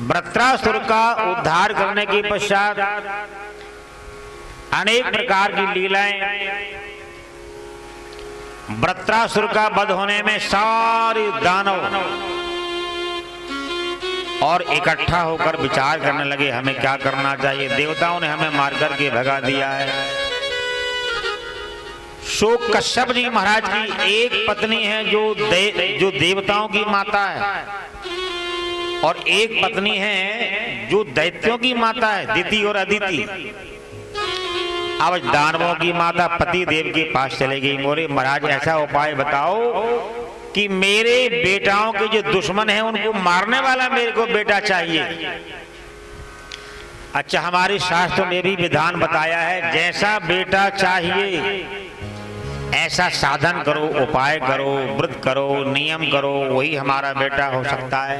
वृत्रासुर का उद्धार करने के पश्चात अनेक प्रकार की लीलाएं, वृत्रासुर का वध होने में सारे दानव और इकट्ठा होकर विचार करने लगे हमें क्या करना चाहिए। देवताओं ने हमें मार करके भगा दिया है। सो कश्यप जी महाराज की एक पत्नी है जो देवताओं की माता है, और एक पत्नी है जो दैत्यों की माता है, दिति और अदिति। अब दानवों की माता पति देव के पास चले गई, बोले महाराज ऐसा उपाय बताओ कि मेरे बेटाओं के जो दुश्मन हैं उनको मारने वाला मेरे को बेटा चाहिए। अच्छा, हमारे शास्त्रों में भी विधान बताया है जैसा बेटा चाहिए ऐसा साधन करो, उपाय करो, व्रत करो, नियम करो, वही हमारा बेटा हो सकता है।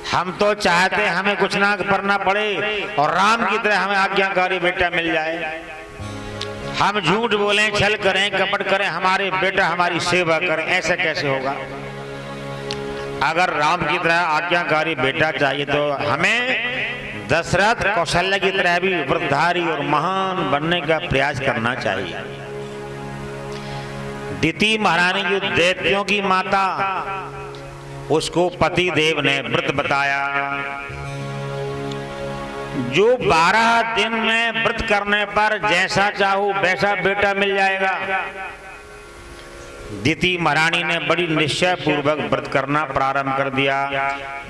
हम तो चाहते हमें कुछ ना करना पड़े और राम की तरह हमें आज्ञाकारी बेटा मिल जाए। हम झूठ बोलें, छल करें, कपट करें, हमारे बेटा हमारी सेवा करें, ऐसा कैसे होगा। अगर राम की तरह आज्ञाकारी बेटा चाहिए तो हमें दशरथ कौशल्य की तरह भी व्रतधारी और महान बनने का प्रयास करना चाहिए। दिति महारानी जो दैत्यों की माता, उसको पति देव ने व्रत बताया। जो 12 दिन में व्रत करने पर जैसा चाहो वैसा बेटा मिल जाएगा। दिति महारानी ने बड़ी निश्चय पूर्वक व्रत करना प्रारंभ कर दिया।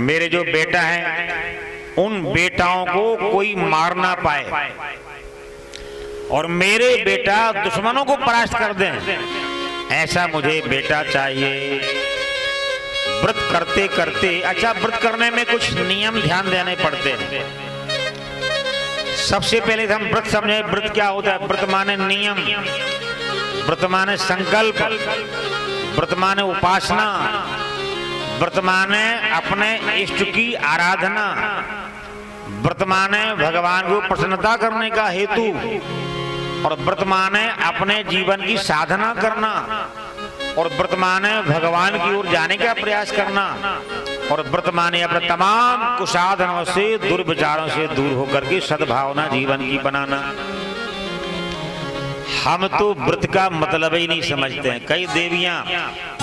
मेरे जो बेटा हैं उन बेटाओं को कोई मार ना पाए और मेरे बेटा दुश्मनों को परास्त कर दें, ऐसा मुझे बेटा चाहिए। व्रत करते करते, अच्छा व्रत करने में कुछ नियम ध्यान देने पड़ते हैं। सबसे पहले हम व्रत समझे, व्रत क्या होता है। व्रत माने नियम, व्रत माने संकल्प, व्रत माने उपासना, व्रत माने अपने इष्ट की आराधना, व्रत माने भगवान को प्रसन्नता करने का हेतु, और व्रत माने अपने जीवन की साधना करना, और व्रत माने भगवान की ओर जाने का प्रयास करना, और व्रत माने अपने तमाम कुसाधनों से, दुर्विचारों से दूर होकर के सद्भावना जीवन की बनाना। हम तो व्रत का मतलब ही नहीं समझते हैं। कई देवियां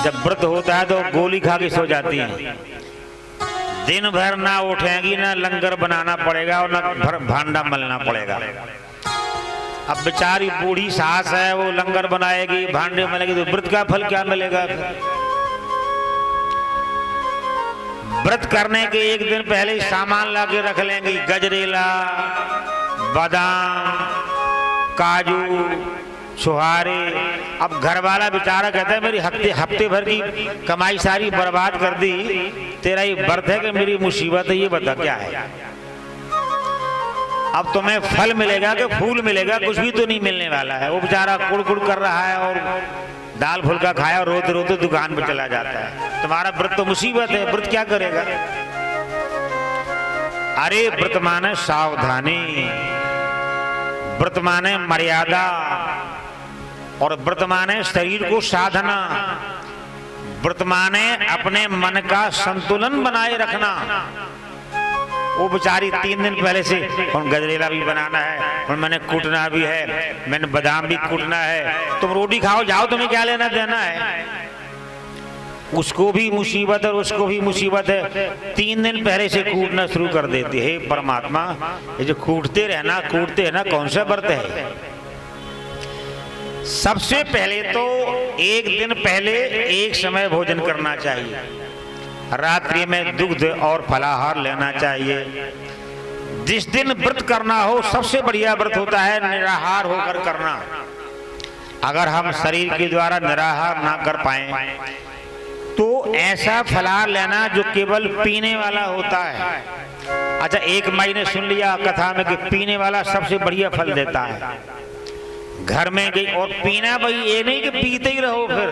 जब व्रत होता है तो गोली खा के सो जाती हैं। दिन भर ना उठेंगी, ना लंगर बनाना पड़ेगा और ना भांडा मलना पड़ेगा। अब बेचारी बूढ़ी सास है, वो लंगर बनाएगी, भांडे मलेगी, तो व्रत का फल क्या मिलेगा। व्रत करने के एक दिन पहले सामान ला के रख लेंगी, गजरेला, बादाम, काजू, छुहारे। अब घर वाला बेचारा कहता है मेरी हफ्ते भर की कमाई सारी बर्बाद कर दी, तेरा ये व्रत है कि मेरी मुसीबत है, ये बता क्या है। अब तुम्हें फल मिलेगा कि फूल मिलेगा, कुछ भी तो नहीं मिलने वाला है। वो बेचारा कुड़ कर रहा है और दाल फुल्का खाया और रोते रोते दुकान पर चला जाता है। तुम्हारा व्रत तो मुसीबत है, व्रत क्या करेगा। अरे व्रत माने सावधानी, व्रत माने मर्यादा, और व्रत माने शरीर को साधना, व्रत माने अपने मन का संतुलन बनाए रखना। वो बेचारी 3 दिन पहले से गजरेला भी बनाना है, और मैंने कूटना भी है, मैंने बादाम भी कूटना है, तुम रोटी खाओ जाओ, तुम्हें क्या लेना देना है। उसको भी मुसीबत है और उसको भी मुसीबत है। 3 दिन पहले से कूटना शुरू कर देती है। परमात्मा, ये जो कूटते रहना कौन सा व्रत है। सबसे पहले तो एक दिन पहले एक समय भोजन करना चाहिए। रात्रि में दुग्ध और फलाहार लेना चाहिए। जिस दिन व्रत करना हो सबसे बढ़िया व्रत होता है निराहार होकर करना। अगर हम शरीर के द्वारा निराहार ना कर पाए तो ऐसा फलाहार लेना जो केवल पीने वाला होता है। अच्छा, एक महीने सुन लिया कथा में कि पीने वाला सबसे बढ़िया फल देता है। घर में गई और पीना, भाई ये नहीं कि पीते ही रहो, फिर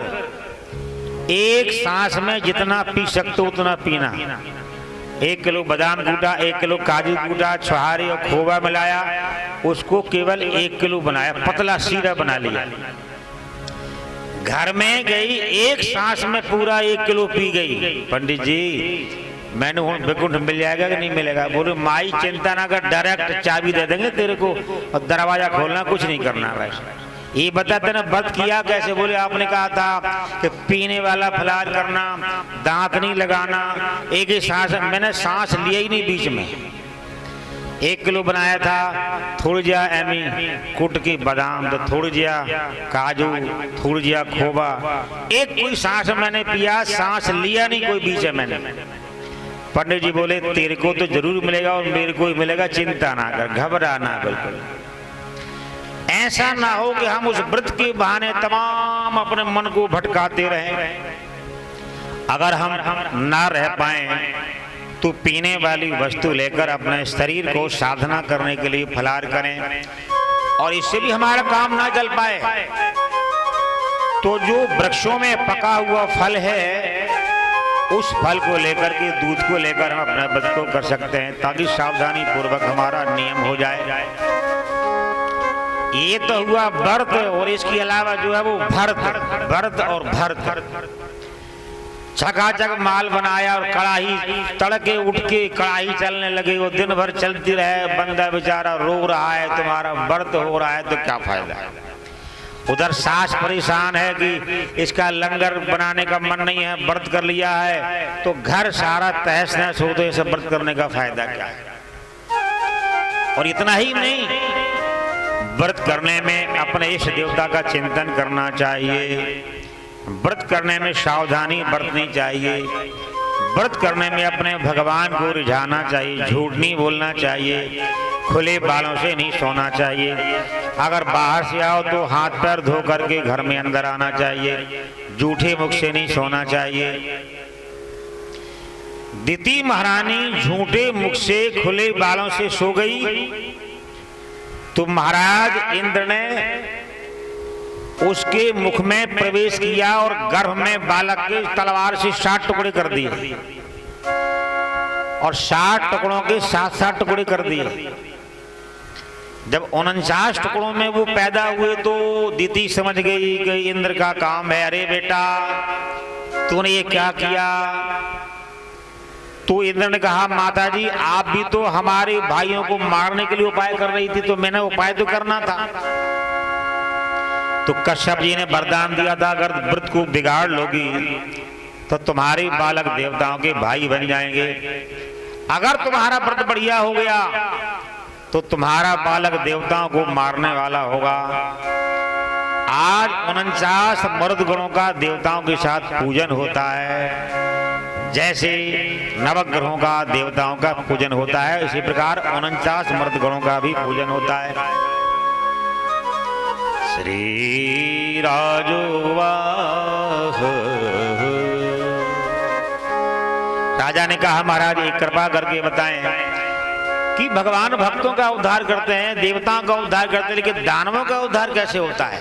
एक सांस में जितना पी सकते उतना पीना। 1 किलो बादाम कूटा, 1 किलो काजू कूटा, छुहारे और खोवा मिलाया, उसको केवल 1 किलो बनाया, पतला सीरा बना लिया। घर में गई, एक सांस में पूरा 1 किलो पी गई। पंडित जी मैंने हूँ वैकुंठ मिल जाएगा कि नहीं मिलेगा? बोले माई चिंता ना कर, डायरेक्ट चाबी दे देंगे तेरे को और दरवाजा खोलना, कुछ नहीं करना। वैसे ये बताते ना व्रत किया कैसे? बोले आपने कहा था कि पीने वाला फलाहार करना, दांत नहीं लगाना, एक ही सांस, मैंने सांस लिया ही नहीं बीच में। 1 किलो बनाया था, थोड़ी जिया एमी कुट की बादाम, तो थोड़ी जिया काजू, थोड़ी जिया खोबा, एक कोई सांस मैंने पिया, सांस लिया नहीं कोई बीच में मैंने। पंडित जी बोले तेरे को तो जरूर मिलेगा और मेरे को ही मिलेगा, चिंता ना कर, घबरा ना बिल्कुल। ऐसा ना हो कि हम उस व्रत के बहाने तमाम अपने मन को भटकाते रहें। अगर हम ना रह पाए तो पीने वाली वस्तु लेकर अपने शरीर को साधना करने के लिए फलाहार करें, और इससे भी हमारा काम ना चल पाए तो जो वृक्षों में पका हुआ फल है उस फल को लेकर के, दूध को लेकर हम अपने व्रत को कर सकते हैं, ताकि सावधानी पूर्वक हमारा नियम हो जाए। ये तो हुआ व्रत, और इसके अलावा जो है वो भरत और भरत। चकाचक माल बनाया और कढ़ाई तड़के उठ के कढ़ाई चलने लगे, वो दिन भर चलती रहे, बंदा बेचारा रो रहा है, तुम्हारा व्रत हो रहा है तो क्या फायदा है। उधर सास परेशान है कि इसका लंगर बनाने का मन नहीं है, व्रत कर लिया है, तो घर सारा तहस नहस हो, तो ये सब व्रत करने का फायदा क्या है। और इतना ही नहीं, व्रत करने में अपने इष्ट देवता का चिंतन करना चाहिए, व्रत करने में सावधानी बरतनी चाहिए, व्रत करने में अपने भगवान को रिझाना चाहिए, झूठ नहीं बोलना चाहिए, खुले बालों से नहीं सोना चाहिए, अगर बाहर से आओ तो हाथ पैर धो करके घर में अंदर आना चाहिए, झूठे मुख से नहीं सोना चाहिए। दिति महारानी झूठे मुख से खुले बालों से सो गई तो महाराज इंद्र ने उसके मुख में प्रवेश किया और गर्भ में बालक के तलवार से 60 टुकड़े कर दिए, और 60 टुकड़ों के 7-7 टुकड़े कर दिए। जब 49 टुकड़ों में वो पैदा हुए तो दिति समझ गई कि इंद्र का काम है। अरे बेटा तूने ये क्या किया? तो इंद्र ने कहा माता जी आप भी तो हमारे भाइयों को मारने के लिए उपाय कर रही थी, तो मैंने उपाय तो करना था। तो कश्यप जी ने वरदान दिया था अगर व्रत को बिगाड़ लोगी तो तुम्हारे बालक देवताओं के भाई बन जाएंगे, अगर तुम्हारा व्रत बढ़िया हो गया तो तुम्हारा बालक देवताओं को मारने वाला होगा। आज 49 मर्द गणों का देवताओं के साथ पूजन होता है, जैसे नवग्रहों का देवताओं का पूजन होता है, इसी प्रकार 49 मर्द गणों का भी पूजन होता है। श्री राजोवाह, राजा ने कहा महाराज एक कृपा करके बताएं कि भगवान भक्तों का उद्धार करते हैं, देवताओं का उद्धार करते हैं, लेकिन दानवों का उद्धार कैसे होता है?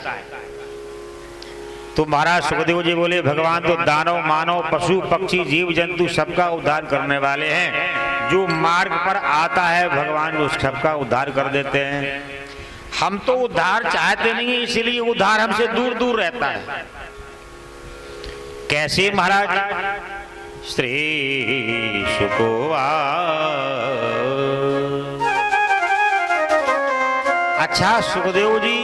तो महाराज सुखदेव जी बोले भगवान तो दानव मानव पशु पक्षी जीव जंतु सबका उद्धार करने वाले हैं, जो मार्ग पर आता है भगवान उस सबका उद्धार कर देते हैं। हम तो उद्धार चाहते नहीं है, इसीलिए उद्धार हमसे दूर दूर रहता है। कैसे महाराज? श्री शुकोवाच, अच्छा सुखदेव जी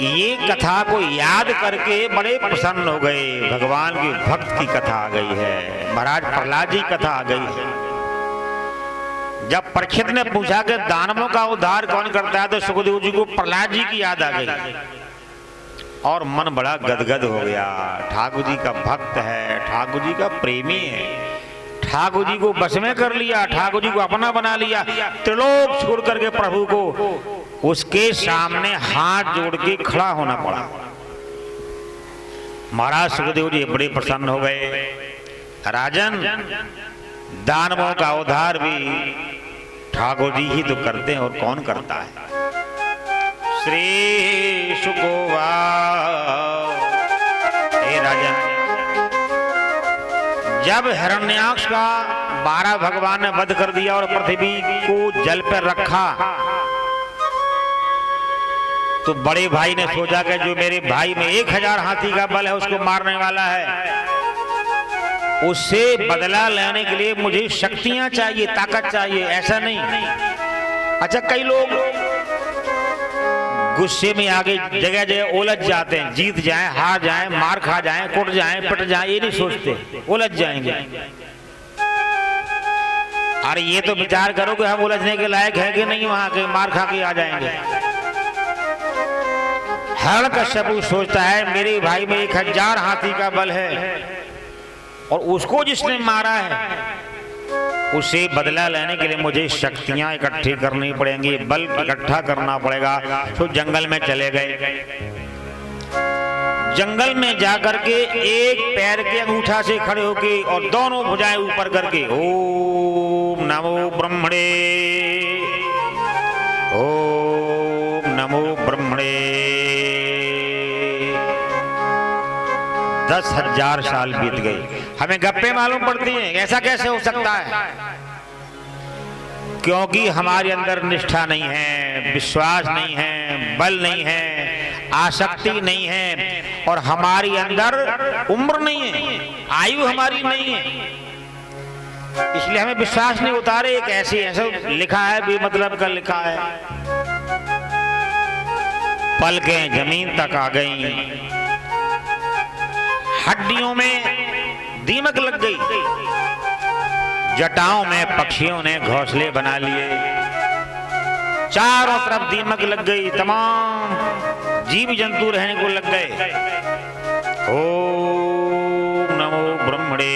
ये कथा को याद करके बड़े प्रसन्न हो गए, भगवान की भक्त की कथा आ गई है, महाराज प्रहलाद जी कथा आ गई है। जब परीक्षित ने पूछा कि दानवों का उद्धार कौन करता है तो सुखदेव जी को प्रहलाद जी की याद आ गई और मन बड़ा गदगद हो गया। ठाकुर जी का भक्त है, ठाकुर जी का प्रेमी है, ठाकुर जी को बस में कर लिया, ठाकुर जी को अपना बना लिया, त्रिलोक छोड़ करके प्रभु को उसके सामने हाथ जोड़ के खड़ा होना पड़ा। महाराज सुखदेव जी बड़े प्रसन्न हो गए। राजन दानवों का उद्धार भी ठाकुर जी ही तो करते हैं और कौन करता है। श्री शुकोवाच, हे राजन जब हिरण्याक्ष का 12 भगवान ने वध कर दिया और पृथ्वी को जल पर रखा तो बड़े भाई ने सोचा कि जो मेरे भाई में 1000 हाथी का बल है उसको मारने वाला है, उससे बदला लेने के लिए मुझे शक्तियां चाहिए, ताकत चाहिए, ऐसा नहीं। अच्छा, कई लोग गुस्से में आगे जगह जगह उलझ जाते हैं, जीत जाएं, हार जाएं, मार खा जाएं, कुट जाएं, पिट जाएं, ये नहीं सोचते, उलझ जाएंगे। अरे ये तो विचार करो कि हम उलझने के लायक है कि नहीं, वहां के मार खा के आ जाएंगे। हिरण्यकश्यप सोचता है मेरे भाई में 1000 हाथी का बल है और उसको जिसने मारा है उसे बदला लेने के लिए मुझे शक्तियां इकट्ठी करनी पड़ेंगी, बल इकट्ठा करना पड़ेगा। तो जंगल में चले गए। जंगल में जाकर के एक पैर के अंगूठा से खड़े होके और दोनों भुजाएं ऊपर करके ओम नमो ब्रह्मणे, ओम नमो ब्रह्मणे। 10,000 साल बीत गए। हमें गप्पे मालूम पड़ती हैं, ऐसा कैसे हो सकता है? क्योंकि हमारे अंदर निष्ठा नहीं है, विश्वास नहीं है, बल नहीं है, आसक्ति नहीं है और हमारी अंदर उम्र नहीं है, आयु हमारी नहीं है, इसलिए हमें विश्वास नहीं उतारे। एक ऐसे लिखा है, बेमतलब का लिखा है। पलकें जमीन तक आ गई, हड्डियों में दीमक लग गई, जटाओं में पक्षियों ने घोंसले बना लिए, चारों तरफ दीमक लग गई, तमाम जीव जंतु रहने को लग गए। ओम नमो ब्रह्मणे।